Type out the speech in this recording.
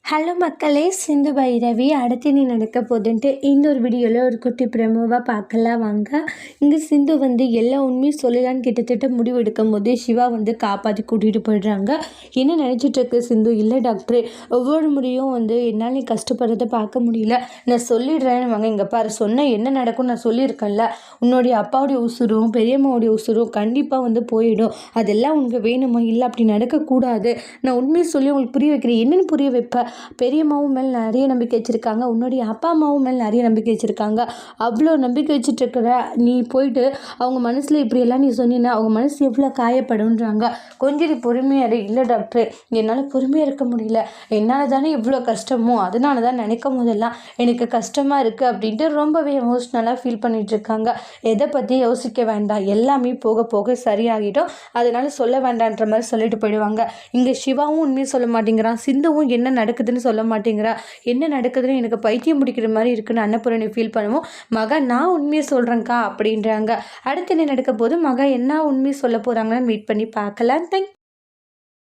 Hello மக்களே, சிந்து பைரவி அடுத்து நீ நடக்க போகுதுன்ட்டு இந்த ஒரு வீடியோவில் ஒரு குட்டி பிரமோவாக பார்க்கலாம் வாங்க. இங்கே சிந்து எல்லா உண்மையும் சொல்லலான்னு கிட்டத்தட்ட முடிவு எடுக்கும் போது சிவா காப்பாற்றி கூட்டிகிட்டு போயிடுறாங்க. என்ன நினச்சிட்ருக்கு சிந்து? இல்லை டாக்டர், ஒவ்வொரு முறையும் என்னால் நீ கஷ்டப்படுறத பார்க்க முடியல, நான் சொல்லிடுறேன்னு வாங்க. இங்கே பாரு, சொன்ன என்ன நடக்கும் நான் சொல்லியிருக்கேன்ல, உன்னுடைய அப்பாவுடைய உசுரும் பெரியம்மாவுடைய உசுரும் கண்டிப்பாக போயிடும். அதெல்லாம் உனக்கு வேணுமா? இல்லை, அப்படி நடக்கக்கூடாது. நான் உண்மையை சொல்லி உங்களுக்கு புரிய வைக்கிறேன். என்னென்னு புரிய வைப்பேன்? பெரியம்மாவும் மேல் நிறைய நம்பிக்கை வச்சுருக்காங்க, உன்னுடைய அப்பா அம்மாவும் மேல் நிறைய நம்பிக்கை வச்சுருக்காங்க. அவ்வளோ நம்பிக்கை வச்சுட்ருக்கிற நீ போயிட்டு அவங்க மனசில் இப்படியெல்லாம் நீ சொன்னீங்கன்னா அவங்க மனசு எவ்வளோ காயப்படுன்றாங்க. கொஞ்சம் நீ பொறுமையாக. இல்லை டாக்டர், என்னால் பொறுமையாக இருக்க முடியல, என்னால் தானே இவ்வளோ கஷ்டமோ, அதனால தான் நினைக்கும் போதெல்லாம் எனக்கு கஷ்டமாக இருக்குது அப்படின்ட்டு ரொம்பவே எமோஷ்னலாக ஃபீல் பண்ணிகிட்ருக்காங்க. எதை பற்றி யோசிக்க வேண்டாம், எல்லாமே போக போக சரியாகிட்டோம், அதனால் சொல்ல வேண்டான்ற மாதிரி சொல்லிட்டு போயிடுவாங்க. இங்கே சிவாவும் உண்மையை சொல்ல மாட்டேங்கிறான், சிந்துவும் என்ன நடக்குதுன்னு சொல்ல மாட்டேங்கிறா. என்ன நடக்குதுன்னு எனக்கு பைத்தியம் முடிக்கிற மாதிரி இருக்குன்னு அன்னபூரணி ஃபீல் பண்ணுவோம். மகா, நான் உண்மையை சொல்கிறேங்க்கா அப்படின்றாங்க. அடுத்து என்ன நடக்க போது, மகா என்ன உண்மையை சொல்ல போகிறாங்கன்னு வெயிட் பண்ணி பார்க்கலாம். தேங்க்